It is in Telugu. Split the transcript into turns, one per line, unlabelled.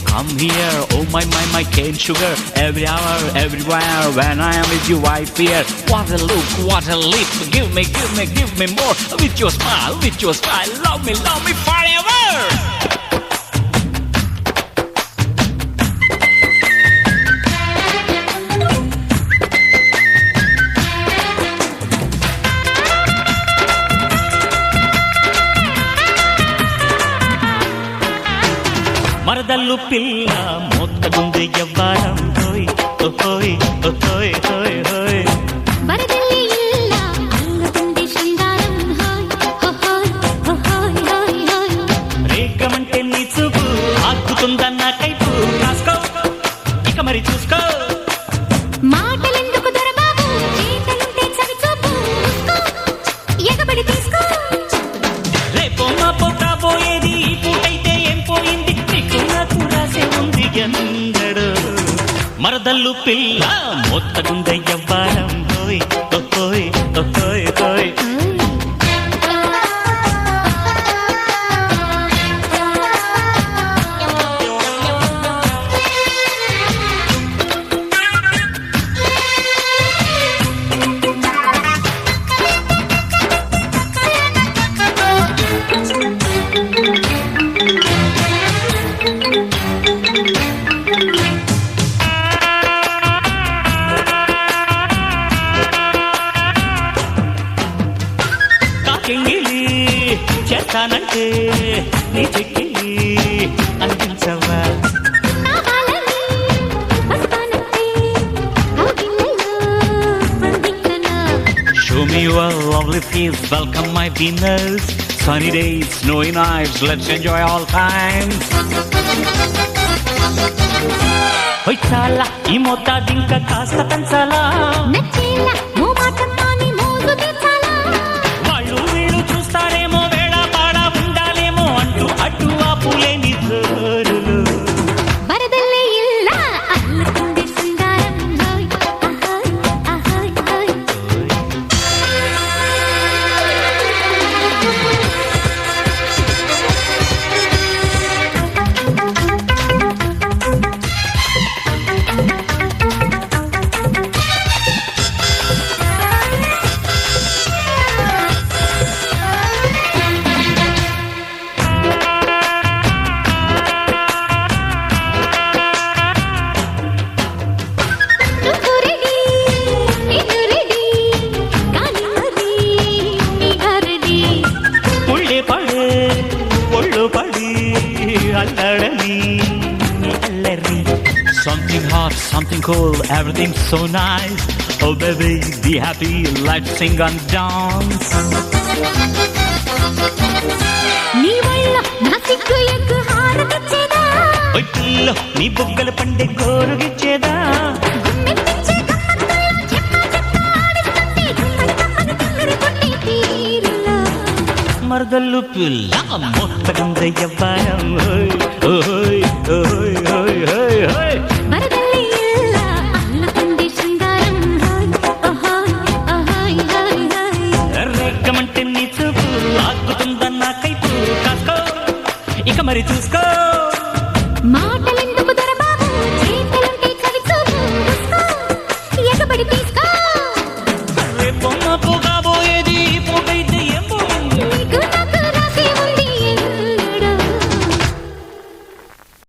Come here, oh my cane sugar. Every hour, everywhere, when I am with you I fear. What a look, what a lip. Give me more. With your smile, love me forever. మరదల్లు పిల్ల మొత్తగుంది ఎవ్వారం హోయ్ ఓయ్ ఓయ్ ఓయ్ ఓయ్
మరదల్లి ఇల్ల అంగకుంది శృంగారం హోయ్ ఓయ్ ఓయ్ ఓయ్
రేగమంటే నీ చూపు ఆగుతుందన్న కైపు రాసుకో ఇక మరి చూసుకో
మాటలెందుకు దొరబాబు చేతలుంటే చవి చూపు ఎగబడి తీసుకో
రేపో మాపో కాబోయేది ఈ పూటైతే ఏం పోయింది నాకు రాసే ఉంది ఎందడు మరదల్లు పిల్ల మొత్తగుంద ఎవ్వారం హోయ్ ఓయ్ ఓయ్ ఓయ్ చేస్తానంటే నీ చెక్కిలి అందించవా Show me your lovely face, welcome my dinners. Sunny days, snowy nights, let's enjoy all times. Hoy chala, ఈ మోతాదింకా కాస్త పెంచాలా
నచ్చేలా మో మాటన్నాని మోజు తీర్చాలా
వాళ్ళు వీళ్ళు చూస్తారేమో వేళ పాడ ఉండాలేమో అంటూ అడ్డు ఆపులేని జోరులు
మరదల్లి ఇల్ల అంగకుంది శృంగారం హోయ్ ఓయ్ ఓయ్
Something hot, something cool, everything's so nice. Oh baby, be happy, let's sing and dance.
నీ వల్ల నా సిగ్గు ఎగ్గు హారతిచ్చేదా
ఓ పిల్ల నీ బుగ్గల పండే గోరుగిచ్చేదా
గుమ్మెత్తించే గమ్మత్తుల్లో చెప్ప ఆడిస్తుంది గుమ్మడి తిమ్మిరి కొట్టి తీరులో
మరదల్లు పిల్ల మొత్తగుంద ఎవ్వారం ఓయ్ ఓయ్ ఓయ్